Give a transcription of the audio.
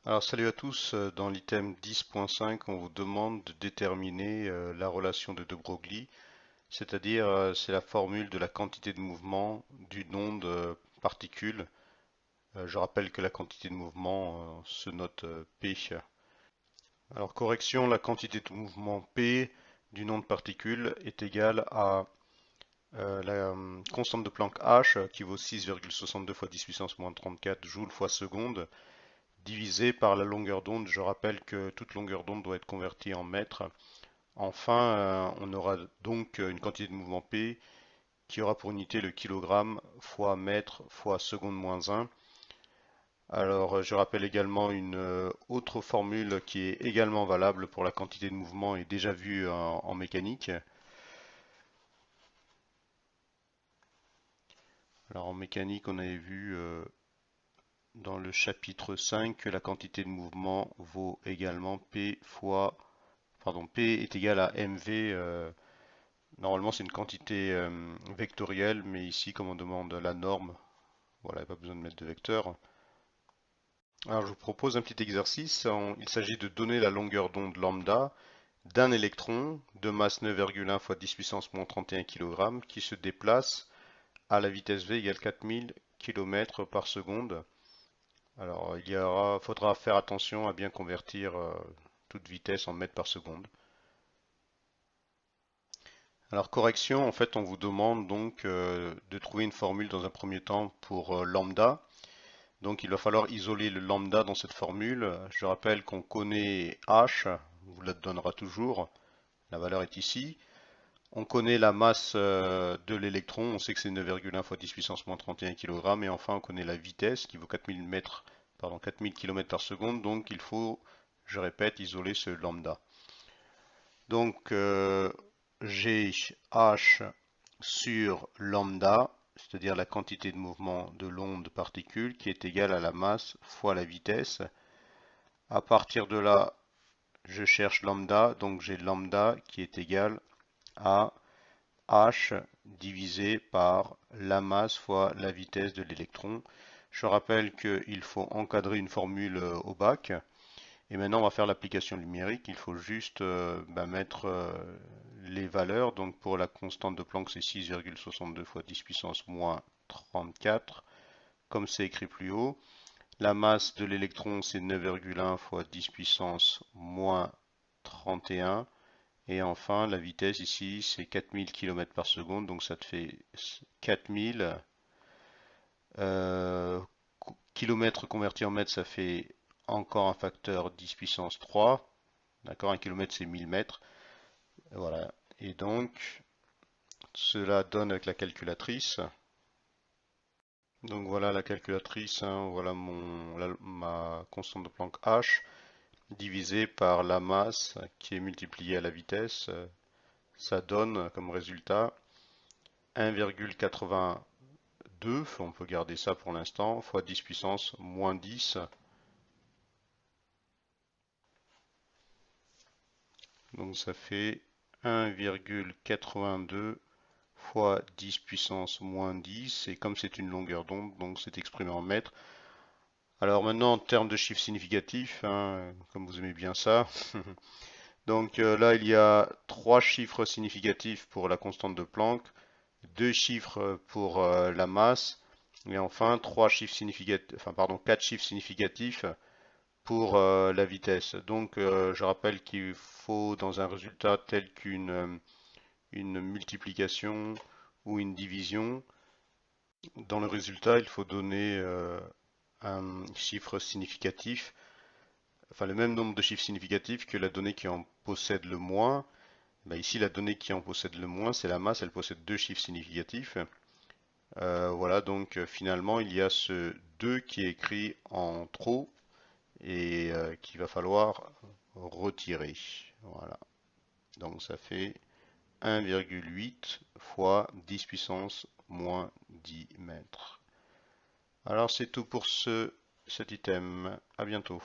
Alors salut à tous, dans l'item 10.5 on vous demande de déterminer la relation de De Broglie, c'est-à-dire c'est la formule de la quantité de mouvement d'une onde particule. Je rappelle que la quantité de mouvement se note P. Alors correction, la quantité de mouvement P d'une onde particule est égale à la constante de Planck H qui vaut 6,62 fois 10 puissance moins 34 joules fois seconde divisé par la longueur d'onde. Je rappelle que toute longueur d'onde doit être convertie en mètres. Enfin, on aura donc une quantité de mouvement P qui aura pour unité le kilogramme fois mètre fois seconde moins 1. Alors, je rappelle également une autre formule qui est également valable pour la quantité de mouvement et déjà vue en mécanique. Alors, en mécanique, on avait vu dans le chapitre 5 que la quantité de mouvement vaut également P fois, pardon, P est égal à mv. Normalement, c'est une quantité vectorielle, mais ici, comme on demande la norme, voilà, il n'y a pas besoin de mettre de vecteur. Alors, je vous propose un petit exercice. Il s'agit de donner la longueur d'onde lambda d'un électron de masse 9,1 fois 10 puissance moins 31 kg qui se déplace à la vitesse v égale 4000 km par seconde. Alors, faudra faire attention à bien convertir toute vitesse en mètres par seconde. Alors correction, en fait, on vous demande donc de trouver une formule dans un premier temps pour lambda. Donc il va falloir isoler le lambda dans cette formule. Je rappelle qu'on connaît h, on vous la donnera toujours, la valeur est ici. On connaît la masse de l'électron, on sait que c'est 9,1 fois 10 puissance moins 31 kg. Et enfin, on connaît la vitesse qui vaut 4000 mètres, pardon, 4000 km par seconde. Donc il faut, je répète, isoler ce lambda. Donc j'ai h sur lambda, c'est-à-dire la quantité de mouvement de l'onde particule qui est égale à la masse fois la vitesse. À partir de là, je cherche lambda, donc j'ai lambda qui est égal à h divisé par la masse fois la vitesse de l'électron. Je rappelle qu'il faut encadrer une formule au bac. Et maintenant, on va faire l'application numérique. Il faut juste mettre les valeurs. Donc pour la constante de Planck, c'est 6,62 fois 10 puissance moins 34, comme c'est écrit plus haut. La masse de l'électron, c'est 9,1 fois 10 puissance moins 31. Et enfin, la vitesse ici, c'est 4000 km par seconde. Donc ça te fait 4000 km converti en mètres, ça fait encore un facteur 10 puissance 3. D'accord, un kilomètre c'est 1000 mètres. Voilà. Et donc, cela donne avec la calculatrice. Donc voilà la calculatrice, hein, voilà ma constante de Planck H divisée par la masse qui est multipliée à la vitesse. Ça donne comme résultat 1,82, on peut garder ça pour l'instant, fois 10 puissance moins 10. Donc ça fait 1,82 fois 10 puissance moins 10, et comme c'est une longueur d'onde, donc c'est exprimé en mètres. Alors maintenant, en termes de chiffres significatifs, hein, comme vous aimez bien ça, donc là, il y a 3 chiffres significatifs pour la constante de Planck, 2 chiffres pour la masse, et enfin 3 chiffres significatifs, enfin pardon, 4 chiffres significatifs pour la vitesse. Donc je rappelle qu'il faut dans un résultat tel qu'une une multiplication ou une division, dans le résultat, il faut donner un chiffre significatif, enfin le même nombre de chiffres significatifs que la donnée qui en possède le moins. Ben ici, la donnée qui en possède le moins, c'est la masse, elle possède 2 chiffres significatifs. Voilà, donc finalement, il y a ce 2 qui est écrit en trop et qu'il va falloir retirer. Voilà, donc ça fait 1,8 fois 10 puissance moins 10 mètres. Alors c'est tout pour cet item. À bientôt.